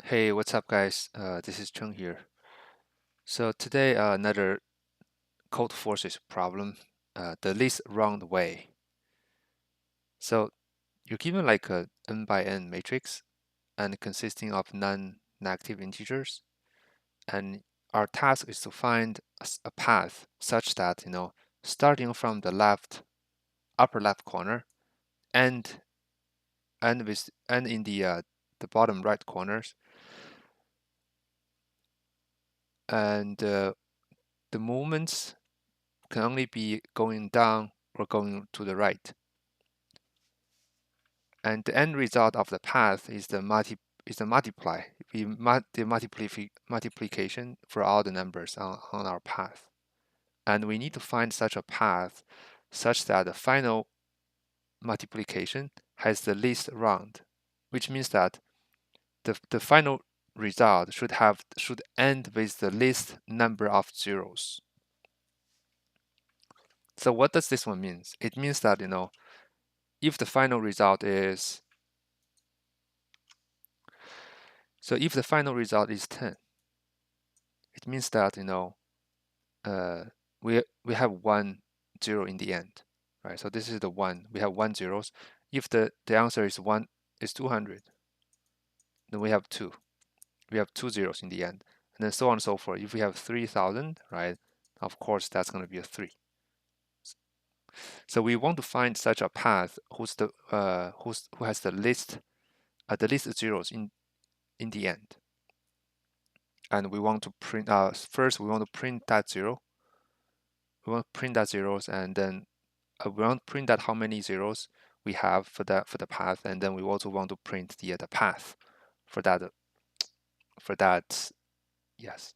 Hey, what's up, guys? This is Chung here. So today, another Codeforces problem, the least round way. So you're given like a n by n matrix and consisting of non-negative integers, and our task is to find a path such that, starting from the upper left corner and and in the bottom right corners, and the movements can only be going down or going to the right. And the end result of the path is the multiplication for all the numbers on our path. And we need to find such a path such that the final multiplication has the least round, which means that the final result should end with the least number of zeros. So what does this one mean? It means that, if the final result is if the final result is 10, it means that, we have 1 0 in the end, right? So this is the 1. We have 1 zeros. If the answer is 200, then we have 2. We have 2 zeros in the end, and then so on and so forth. If we have 3,000, right? Of course, that's going to be a 3. So we want to find such a path who has the least zeros in the end. And we want to print first we want to print that 0. We want to print that zeros, and then we want to print that how many zeros we have for the path, and then we also want to print the path for that. Yes.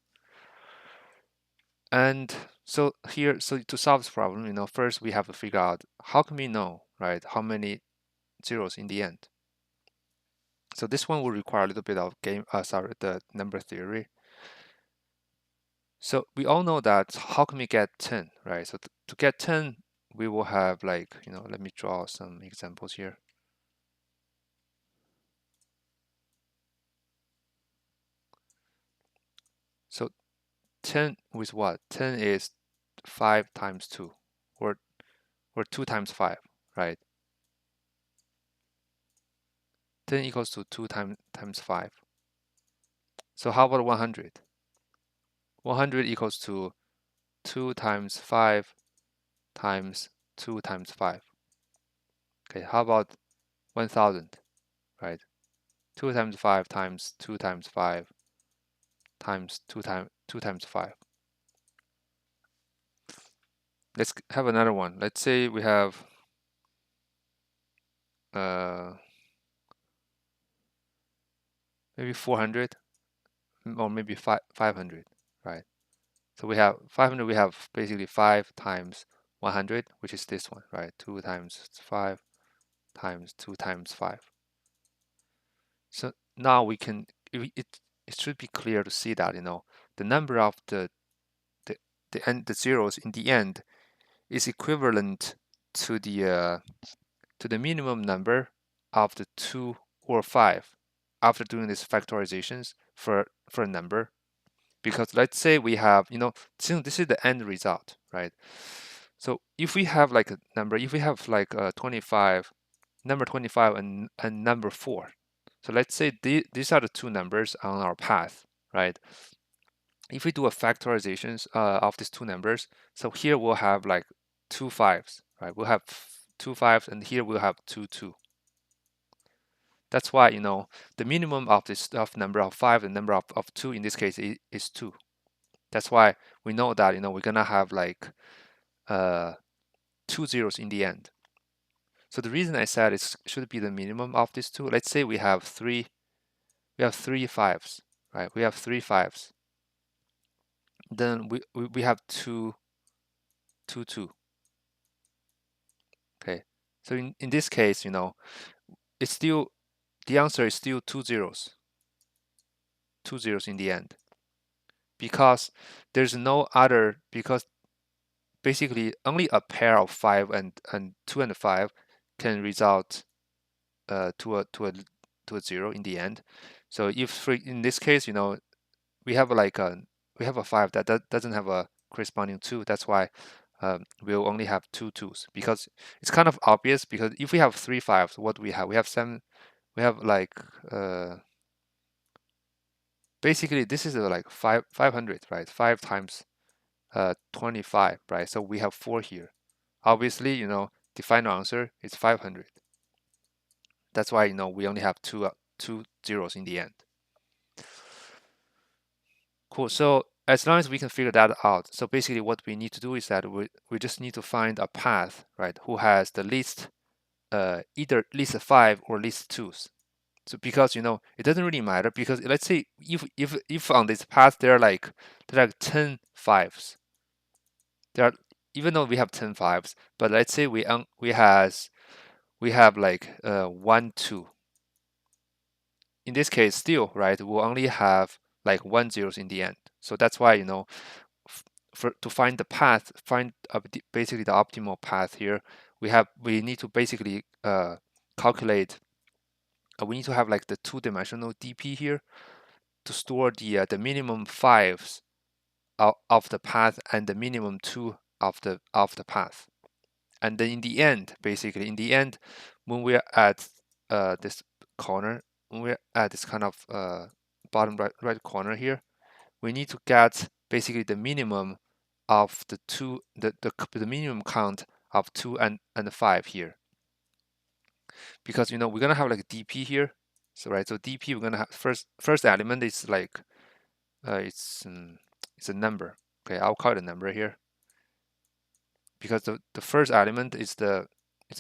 And so here, so to solve this problem, first we have to figure out how can we know, right, how many zeros in the end. So this one will require a little bit of the number theory. So we all know that how can we get 10, right? So to get 10, we will have like, let me draw some examples here. So 10 with what? 10 is 5 times 2, or 2 times 5, right? 10 equals to 2 times 5. So how about 100? 100 equals to 2 times 5 times 2 times 5. Okay, how about 1000, right? 2 times 5 times 2 times 5 times 2 times 5. Let's have another one. Let's say we have maybe 400, or maybe 500, right? So we have 500, we have basically 5 times 100, which is this one, right? 2 times 5 times 2 times 5. So now we can, it should be clear to see that, the number of the zeros in the end is equivalent to the minimum number of the 2 or 5 after doing these factorizations for a number. Because let's say we have, since this is the end result, right? So if we have like a number, if we have like 25, number 25 and number 4, so let's say these are the two numbers on our path, right? If we do a factorizations of these two numbers, so here we'll have like 2 5s, right? We'll have 2 5s, and here we'll have 2 2. That's why, the minimum of this number of 5 and number of 2 in this case is 2. That's why we know that, we're gonna have like 2 zeros in the end. So the reason I said it should be the minimum of these two. Let's say we have three 5s, right? We have 3 5s. Then we have 2 2. Okay. So in this case, it's still, the answer is still 2 zeros. 2 zeros in the end. Because there's no other, because basically only a pair of 5 and 2 and 5 can result to to a 0 in the end. So if in this case, we have like we have a 5 that doesn't have a corresponding 2. That's why we'll only have 2 2s, because it's kind of obvious, because if we have 3 5s, what do we have? We have 7. We have like basically this is like 500, right? 5 times 25, right? So we have 4 here. Obviously, the final answer is 500. That's why we only have two zeros in the end. Cool. So as long as we can figure that out, so basically what we need to do is that we just need to find a path, right, who has the least either least 5 or least 2s. So because it doesn't really matter, because let's say if on this path there are like 10 5s. There are, even though we have 10 5s, but let's say we have like 1 2. In this case, still, right, we'll only have like 1 zeros in the end. So that's why to find the path, find basically the optimal path here, we need to basically calculate. We need to have like the two-dimensional DP here to store the minimum 5s of the path and the minimum 2 of the path. And then in the end, basically in the end, when we're at this corner, when we're at this kind of bottom right corner here, we need to get basically the minimum of the minimum count of 2 and 5 here, because we're gonna have like DP here. So right, so DP, we're gonna have first element is like it's a number. Okay, I'll call it a number here, because the first element is a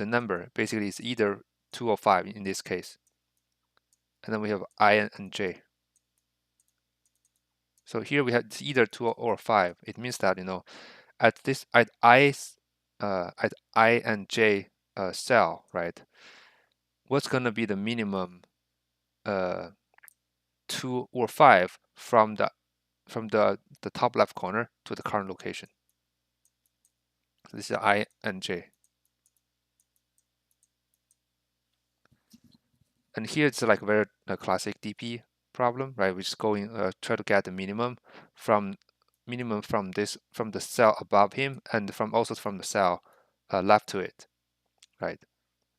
number. Basically, it's either 2 or 5 in this case. And then we have I and j. So here we have either 2 or 5. It means that at I and j cell, right? What's gonna be the minimum 2 or 5 from the top left corner to the current location? So this is I and j. And here it's like very classic DP problem, right? We're just going try to get the minimum from the cell above him, and also from the cell left to it, right?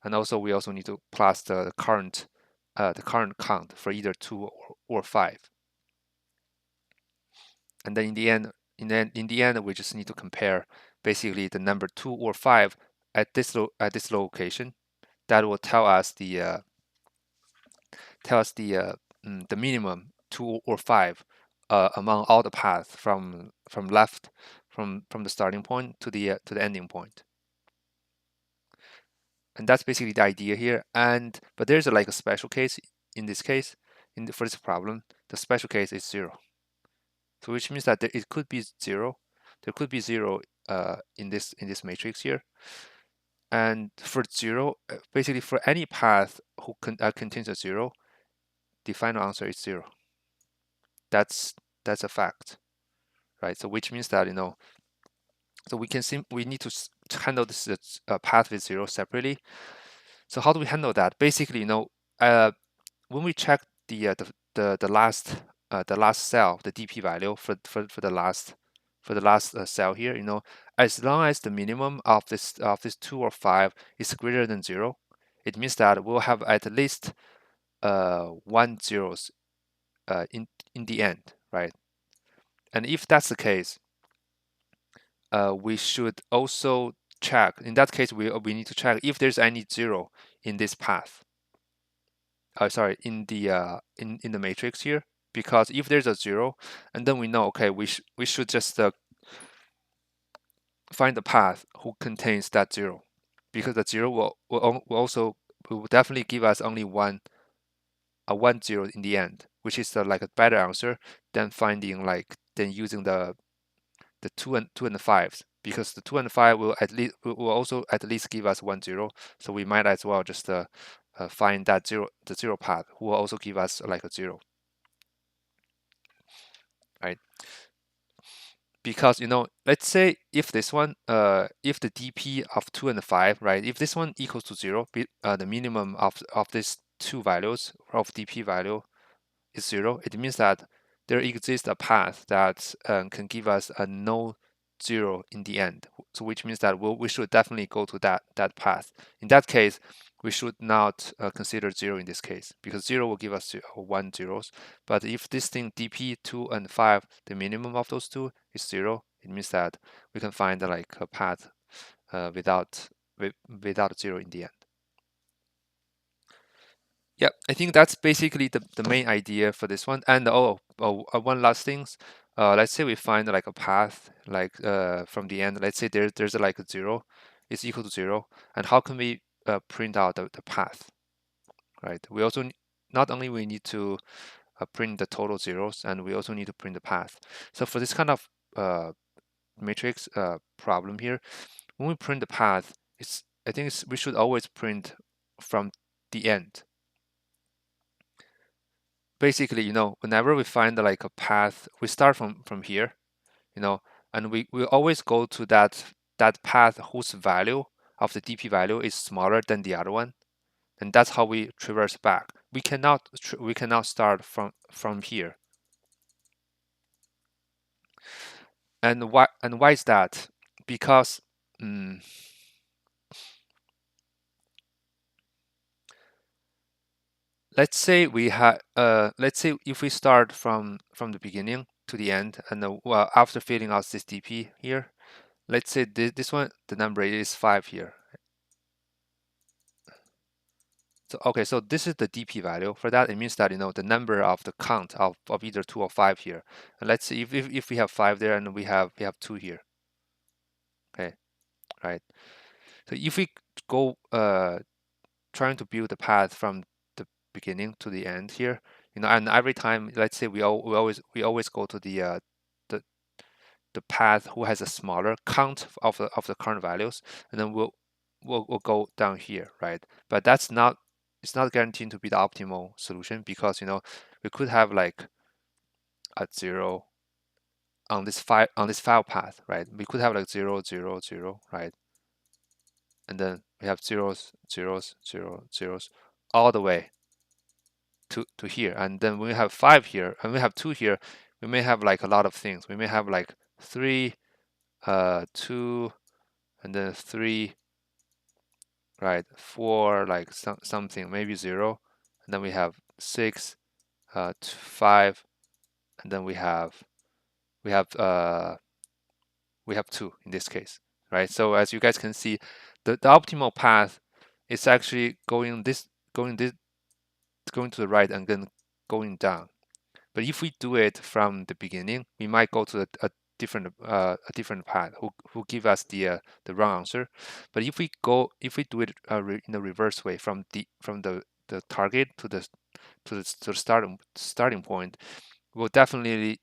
And also we also need to plus the current count for either 2 or 5. And then in the end, we just need to compare basically the number 2 or 5 at this location. That will tell us the minimum 2 or 5 among all the paths from left from the starting point to the ending point. And that's basically the idea here. But there's like a special case in this case. For this problem, the special case is 0. So which means that it could be 0. There could be 0 in this matrix here. And for 0, basically for any path who contains a 0, the final answer is 0. That's a fact, right? So which means that so we need to handle this path with 0 separately. So how do we handle that? Basically, when we check the last cell, the DP value for the last cell here, as long as the minimum of this 2 or 5 is greater than 0, it means that we'll have at least 1 zeros in the end, right? And if that's the case, we should also check. In that case, we need to check if there's any 0 in this path. Sorry, in the matrix here, because if there's a 0, and then we know, okay, we should just find the path who contains that 0, because the 0 will definitely give us only one 0 in the end, which is like a better answer than using the 2 and 5s, because the 2 and 5 will also at least give us 1 0. So we might as well just find that the 0 path, who will also give us like a 0, right? Because let's say if this one, if the DP of 2 and 5, right, if this one equals to 0, the minimum of this two values of DP value is 0, it means that there exists a path that can give us a no 0 in the end. So which means that we should definitely go to that path. In that case, we should not consider 0 in this case, because 0 will give us 1 zeros. But if this thing DP 2 and 5, the minimum of those two is 0, it means that we can find like a path without 0 in the end. Yeah, I think that's basically the main idea for this one. And one last thing, let's say we find like a path like from the end. Let's say there's like a 0, it's equal to 0, and how can we print out the path, right? We also not only we need to print the total zeros, and we also need to print the path. So for this kind of matrix problem here, when we print the path, I think we should always print from the end. Basically, whenever we find like a path, we start from here, and we always go to that path whose value of the DP value is smaller than the other one, and that's how we traverse back. We cannot start from here. And why is that? Because let's say if we start from the beginning to the end, and after filling out this DP here, let's say this one, the number is 5 here. So okay, so this is the DP value. For that, it means that the number of the count of either 2 or 5 here. And let's see if we have 5 there and we have 2 here. Okay, right. So if we go trying to build the path from the beginning to the end here, and every time, let's say we always go to the the path who has a smaller count of the current values, and then we'll go down here, right? But it's not guaranteed to be the optimal solution, because we could have like a 0 on this file path, right? We could have like 0 0 0, right? And then we have zeros, zeros, zero, zeros all the way to here. And then when we have 5 here and we have 2 here, we may have like a lot of things. We may have like 3, 2, and then 3, right? 4, like something, maybe 0, and then we have 6, 5, and then we have 2 in this case, right? So as you guys can see, the optimal path is actually going to the right and then going down. But if we do it from the beginning, we might go to a different path who give us the wrong answer. But if we do it in the reverse way, from the target to the starting point, we'll definitely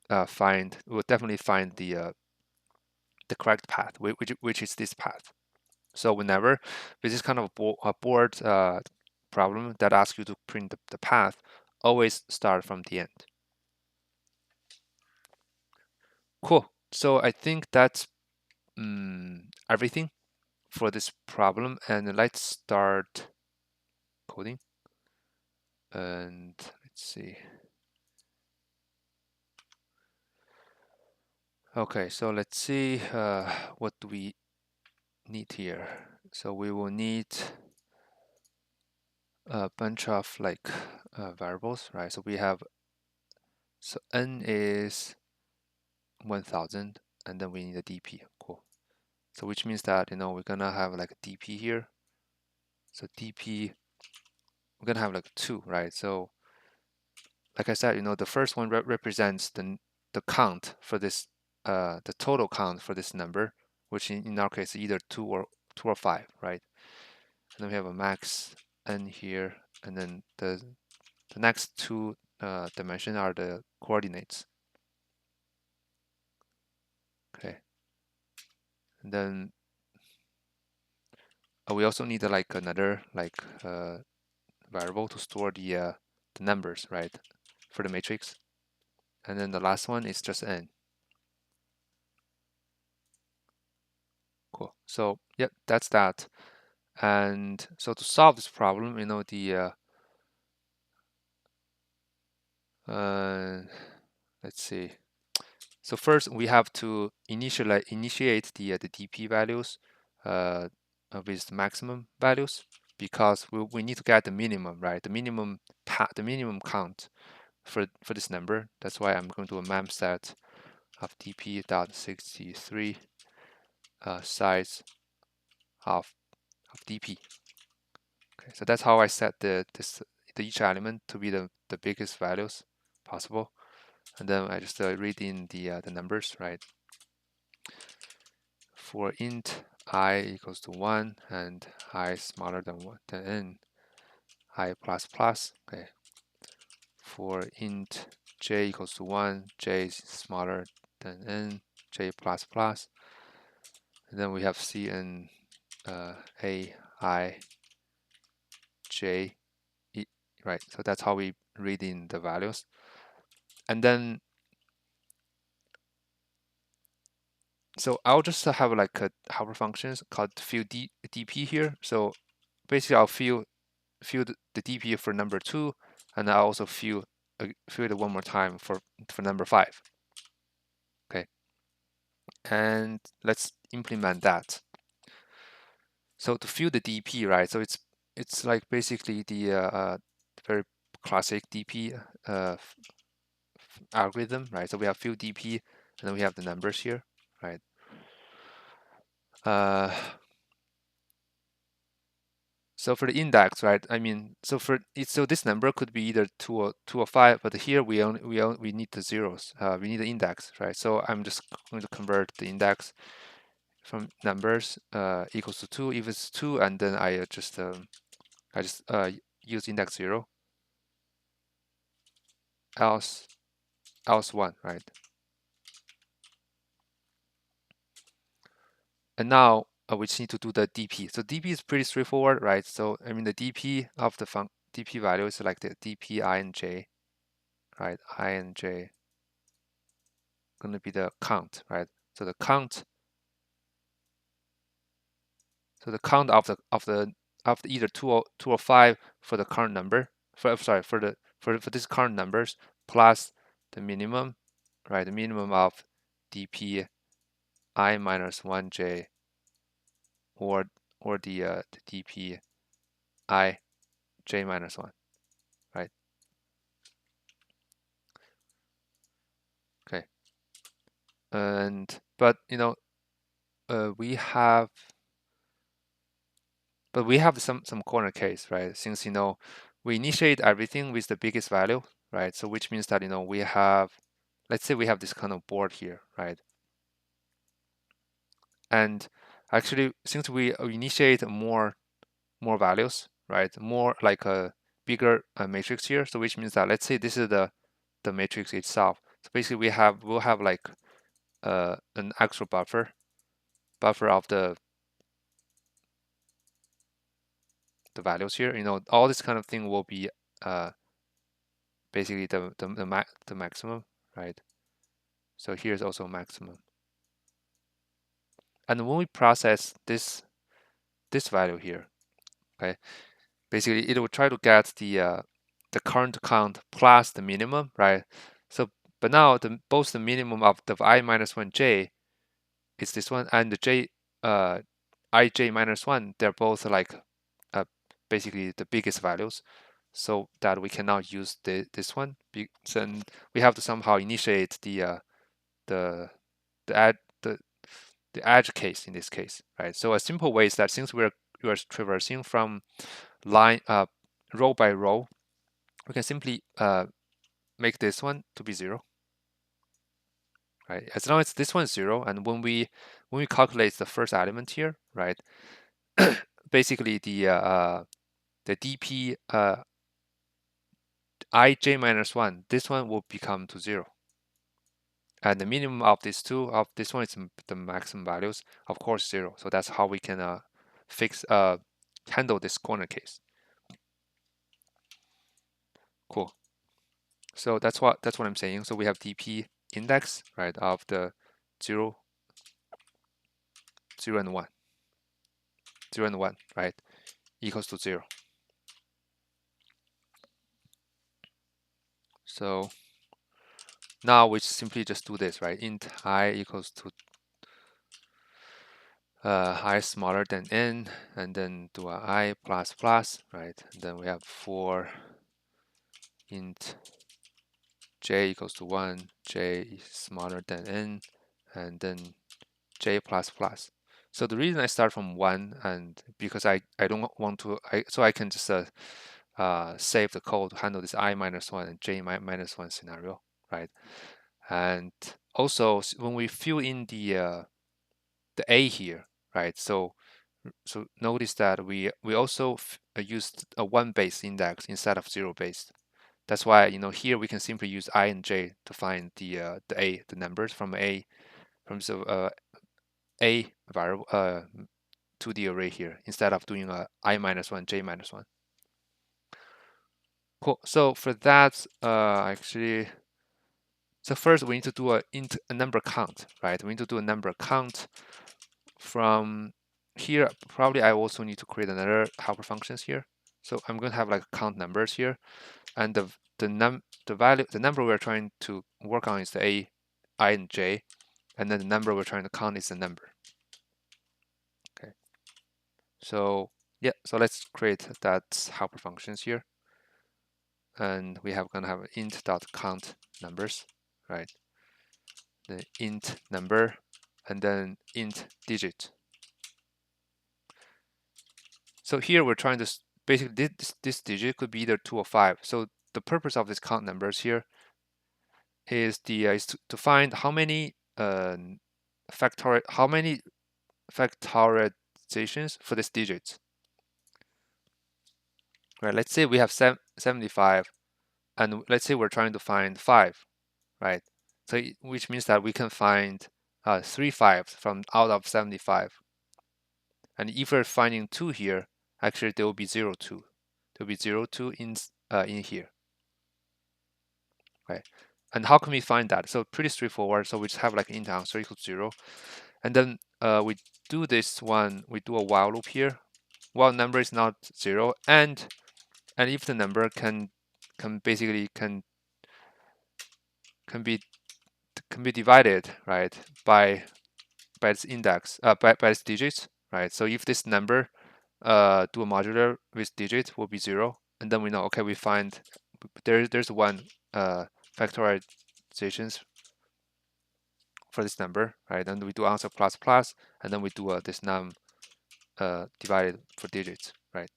find the correct path, which is this path. So whenever with this kind of a board problem that asks you to print the path, always start from the end. Cool. So I think that's everything for this problem, and let's start coding. And let's see. Okay, so let's see what do we need here. So we will need a bunch of like variables, right? So we have, so n is 1000, and then we need a dp. Cool. So which means that we're gonna have like a dp here. So dp, we're gonna have like 2, right? So like I said, the first one represents the count for this the total count for this number, which in our case is either 2 or 5, right? And then we have a max n here, and then the next two dimensions are the coordinates. Okay, and then we also need like another like variable to store the numbers, right, for the matrix. And then the last one is just n. Cool. So yeah, that's that. And so to solve this problem, Let's see. So first we have to initiate the DP values with the maximum values, because we need to get the minimum, right? The minimum count for this number. That's why I'm going to do a mem set of dp.63 size of dp. Okay, so that's how I set the each element to be the biggest values possible, and then I just read in the numbers, right? For int I equals to 1 and I smaller than 1 than n, I plus plus. Okay. For int j equals to 1, j is smaller than n, j plus plus. And then we have cn a I j e, right? So that's how we read in the values. And then so I'll just have like a helper functions called FieldDP here. So basically I'll fill the DP for number 2, and I also fill it one more time for number 5. Okay, and let's implement that. So to fill the DP, right? So it's like basically the very classic DP algorithm, right? So we have fill DP, and then we have the numbers here, right? So for the index, right? I mean, so this number could be either 2 or 5, but here we need the zeros. We need the index, right? So I'm just going to convert the index from numbers equals to 2 if it's 2, and then I just use index 0, else 1, right? And now we just need to do the DP. So DP is pretty straightforward, right? So I mean the DP of the DP value is like the DP I and j, right? I and j going to be the count, right? So the count of the either 2 or 5 for the current number, for this current numbers, plus the minimum, right? The minimum of dp I minus 1j, or the dp I j minus 1, right? Okay. And but we have some corner case, right? Since we initiate everything with the biggest value, right? So which means that we have, let's say we have this kind of board here, right? And actually, since we initiate more values, right? More like a bigger matrix here. So which means that, let's say this is the matrix itself. So basically we'll have like an extra buffer of the values here. All this kind of thing will be basically the maximum, right? So here's also maximum. And when we process this value here, okay, basically it will try to get the current count plus the minimum, right? So but now both the minimum of the I minus 1j is this one, and the j ij minus 1, they're both like basically the biggest values, so that we cannot use this one. Then we have to somehow initiate the edge case in this case, right? So a simple way is that since we are traversing from line row by row, we can simply make this one to be 0, right? As long as this one is 0, and when we calculate the first element here, right, basically the dp ij minus 1, this one will become to 0. And the minimum of these two, of this one is the maximum values, of course 0. So that's how we can handle this corner case. Cool. So that's what I'm saying. So we have dp index, right, of the 0, 0 and 1, 0 and 1, right, equals to 0. So now we simply just do this, right? Int I equals to I smaller than n, and then do a I plus plus, right? And then we have for int j equals to 1, j is smaller than n, and then j plus plus. So the reason I start from 1 and because I don't want to, so I can just save the code to handle this I minus 1 and j minus 1 scenario, right? And also when we fill in the a here, right? So notice that we also used a 1 base index instead of 0 based. That's why here we can simply use I and j to find the numbers from a variable to the array here instead of doing a I minus 1 j minus 1. Cool. So for that, actually, so first we need to do a number count, right? We need to do a number count from here. Probably I also need to create another helper functions here. So I'm going to have like count numbers here, and the number we're trying to work on is the a, I, and j, and then the number we're trying to count is the number. Okay. So yeah, so let's create that helper functions here, and we have gonna have int dot count numbers, right? The int number, and then int digit. So here we're trying to basically this digit could be either 2 or 5. So the purpose of this count numbers here is to find how many factorizations for this digit. Right, let's say we have 75, and let's say we're trying to find 5, right? So which means that we can find 3 5s from out of 75. And if we're finding 2 here, actually there will be 0 2. There will be 0 2 in here, right? And how can we find that? So pretty straightforward. So we just have like int answer equals 0, and then we do this one. We do a while loop here. While number is not 0, and if the number can be divided, right, by its index, by its digits, right? So if this number do a modular with digit will be 0, and then we know, okay, we find there's one factorizations for this number, right? And we do answer plus plus, and then we do this num divided for digits, right?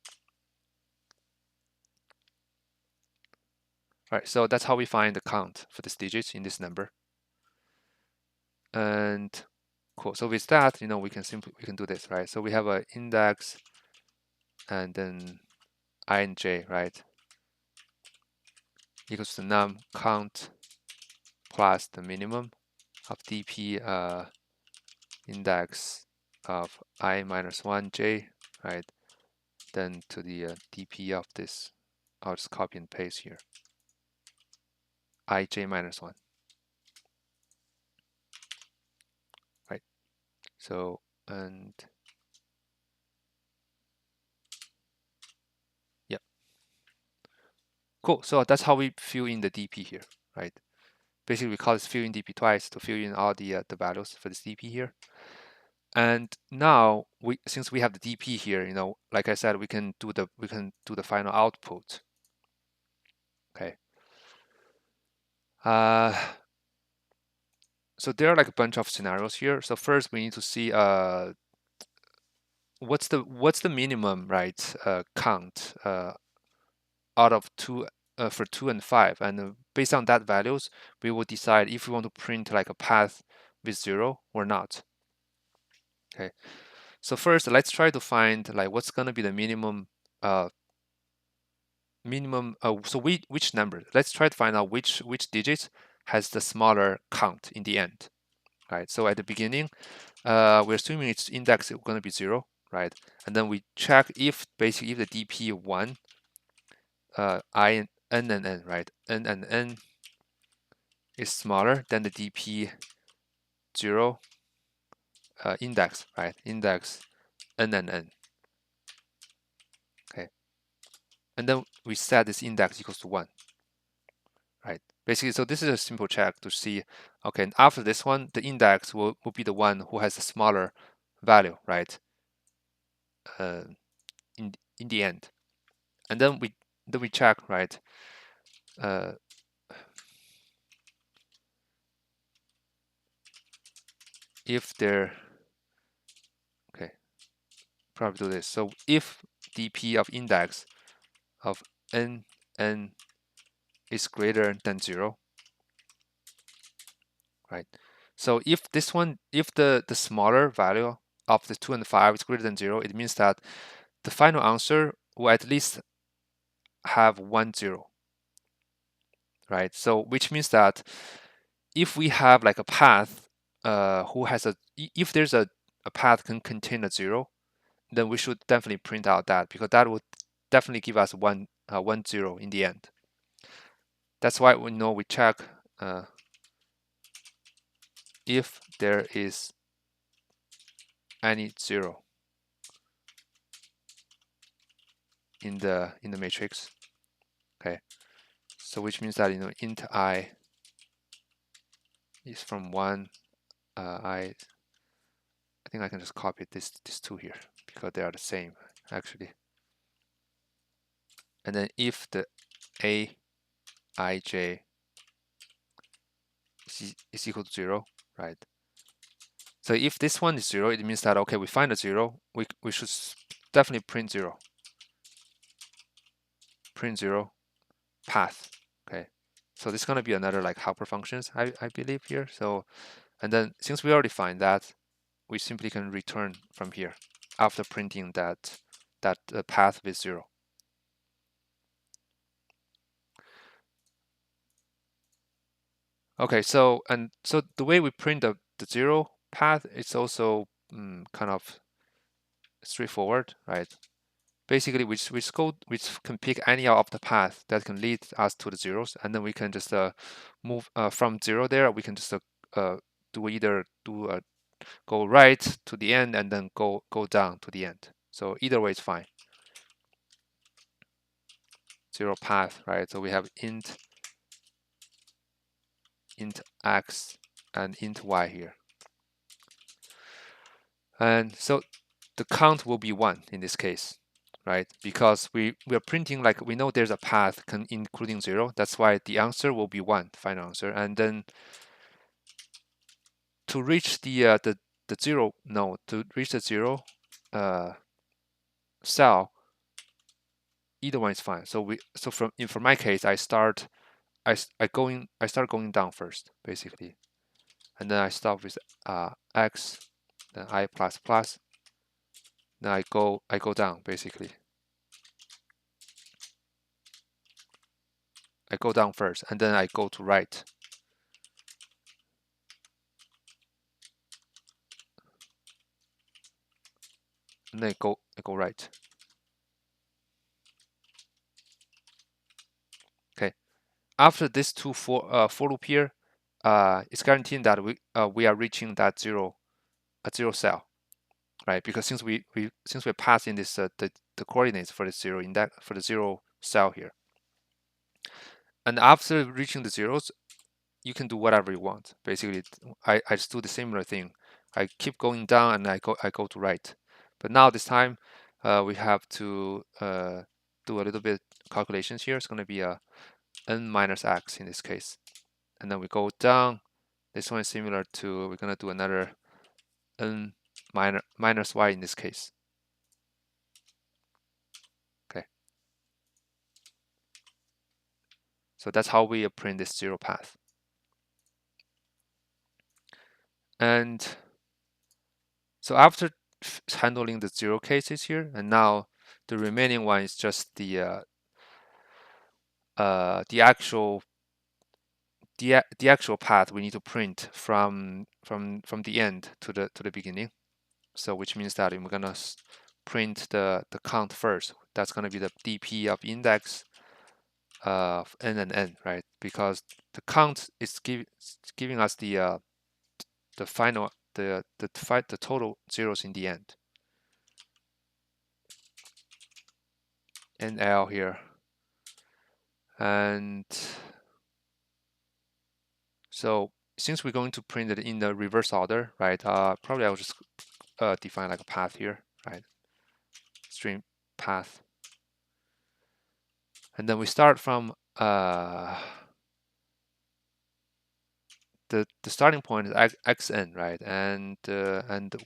Right, so that's how we find the count for this digits in this number. And cool. So with that, we can do this, right? So we have an index, and then I and j, right, equals to num count plus the minimum of dp index of I minus 1 j, right? Then to the dp of this, I'll just copy and paste here, I j minus 1, right? So, and yeah, cool. So that's how we fill in the dp here, right? Basically, we call this fill in dp twice to fill in all the values for this dp here. And now since we have the dp here, like I said, we can do the final output. Okay. So there are like a bunch of scenarios here. So first we need to see what's the minimum, right, count out of 2 for 2 and 5, and based on that values we will decide if we want to print like a path with 0 or not. Okay, so first let's try to find like what's going to be the minimum so which number, let's try to find out which digit has the smaller count in the end, right? So at the beginning we're assuming its index is going to be 0, right? And then we check if basically if the dp1 I and n and n, right, n and n is smaller than the dp0 index, right, index n and n. Okay, and then we set this index equals to 1, right? Basically, so this is a simple check to see, okay, after this one, the index will be the one who has a smaller value, right? Uh, in the end, and then we check, right? Uh, if there, okay, probably do this. So if dp of index of n is greater than 0, right? So if this one, if the smaller value of the 2 and 5 is greater than 0, it means that the final answer will at least have 1 0, right? So which means that if we have like a path who has if there's a path can contain a 0, then we should definitely print out that, because that would definitely give us 1 0 in the end. That's why we know we check if there is any 0 in the matrix. Okay, so which means that int I is from 1. I think I can just copy these two here because they are the same actually. And then if the aij is equal to 0, right? So if this one is 0, it means that, okay, we find a 0, we should definitely print 0. Print 0 path. Okay, so this is going to be another like helper functions, I believe here. So, and then since we already find that, we simply can return from here after printing that path with 0. Okay, so the way we print the 0 path is also kind of straightforward, right? Basically, we can pick any of the path that can lead us to the zeros, and then we can just move from 0 there. We can just do either go right to the end and then go down to the end. So either way is fine. 0 path, right? So we have int x and int y here, and so the count will be 1 in this case, right? Because we are printing, like, we know there's a path including 0. That's why the answer will be 1, final answer. And then to reach the 0 node, to reach the 0 cell, either one is fine. So for my case, I start going down first, basically, and then I start with x, then I plus plus, then I go down, basically. I go down first, and then I go to right. And then I go right. Okay. After this two for loop here, it's guaranteeing that we are reaching that zero cell, right? Because since we're passing this the coordinates for the 0 index for the 0 cell here, and after reaching the zeros, you can do whatever you want. Basically, I just do the similar thing. I keep going down and I go to right. But now this time, we have to do a little bit calculations here. It's going to be a n minus x in this case, and then we go down. This one is similar to, we're going to do another n minus y in this case. Okay. So that's how we print this 0 path. And so after handling the 0 cases here, and now the remaining one is just the actual path we need to print from the end to the beginning. So which means that we're gonna print the count first. That's gonna be the dp of index of n and n, right? Because the count is giving us the final the total zeros in the end. NL here, and So since we're going to print it in the reverse order, right? Probably I'll just define like a path here, right? String path, and then we start from the starting point is xn, right? And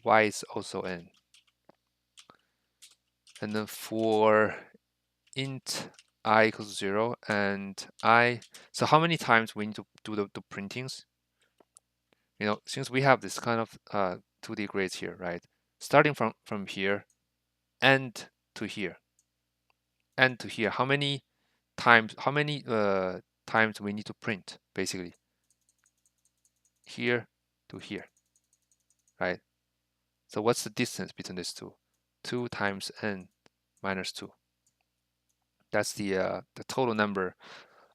y is also n. And then for int I equals 0 and I, so how many times we need to do the printings? You know, since we have this kind of 2D grids here, right? Starting from here and to here and to here, how many times times we need to print basically? Here to here, right? So what's the distance between these two? 2 times n minus 2. That's the total number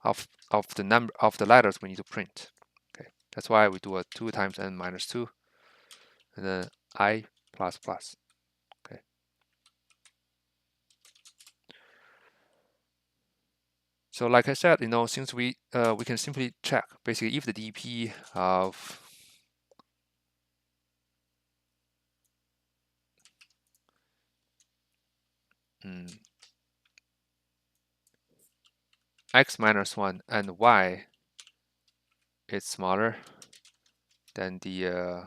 of the letters we need to print. Okay, that's why we do a 2 times n minus 2, and then I plus plus. Okay. So like I said, you know, since we can simply check basically if the DP of x minus 1 and y is smaller than the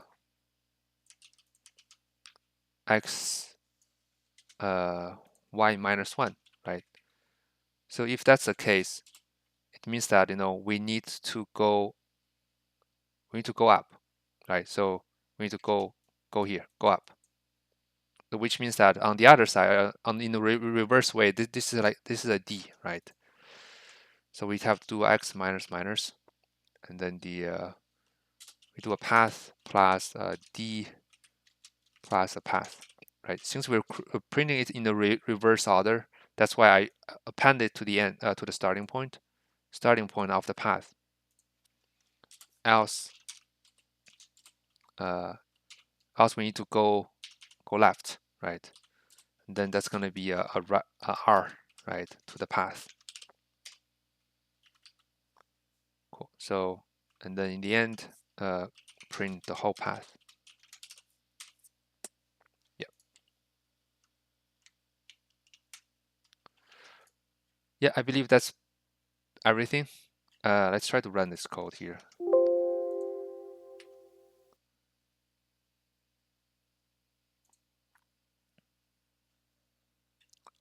x y minus 1, right? So if that's the case, it means that, you know, we need to go up, right? So we need to go here, go up, which means that on the other side, in the reverse way, this is a d, right? So we have to do x minus minus, and then we do a path plus d plus a path, right? Since we're printing it in the reverse order, that's why I append it to the end, to the starting point of the path. Else we need to go left, right? And then that's going to be a r, right, to the path. Cool. So, and then in the end, print the whole path. Yeah. Yeah, I believe that's everything. Let's try to run this code here.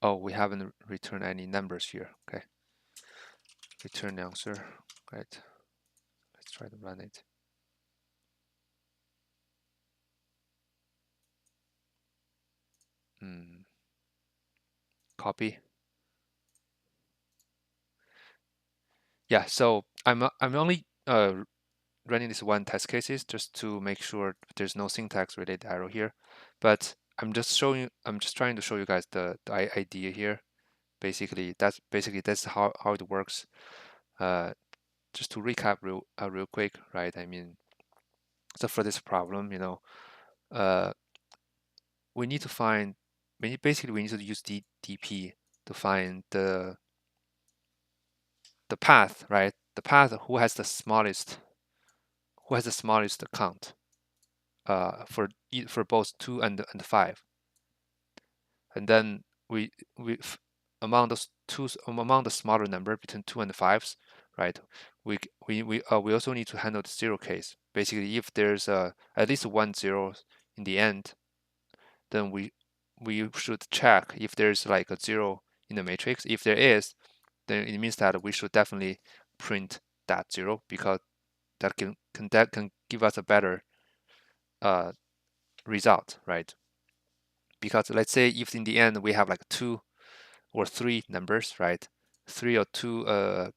Oh, we haven't returned any numbers here. Okay. Return answer. Right. Let's try to run it. Copy. Yeah. So I'm only running this one test cases just to make sure there's no syntax related error here, but I'm just trying to show you guys the idea here. Basically that's how it works. Just to recap real quick, right? I mean, so for this problem, you know, we need to find, basically we need to use DP to find the path, right? The path who has the smallest count for both 2 and 5, and then we among those two, among the smaller number between 2 and 5s, right? We also need to handle the 0 case. Basically, if there's at least 1 0 in the end, then we should check if there's like a 0 in the matrix. If there is, then it means that we should definitely print that 0, because that can give us a better result, right? Because let's say if in the end we have like 2 or 3 numbers, right? 3 or 2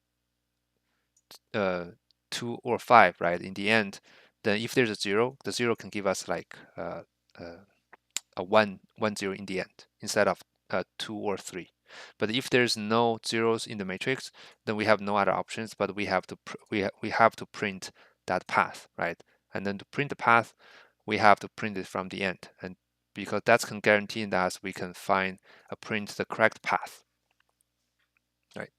2 or 5, right? In the end, then if there's a 0, the 0 can give us like a 1 0 in the end instead of 2 or 3. But if there's no zeros in the matrix, then we have no other options, but we have to we have to print that path, right? And then to print the path, we have to print it from the end, and because that's can guarantee that we can find print the correct path, right?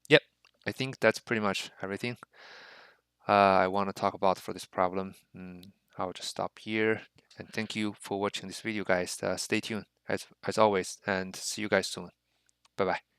Yep. I think that's pretty much everything I want to talk about for this problem. I'll just stop here, and thank you for watching this video, guys. Stay tuned as always, and see you guys soon. Bye bye.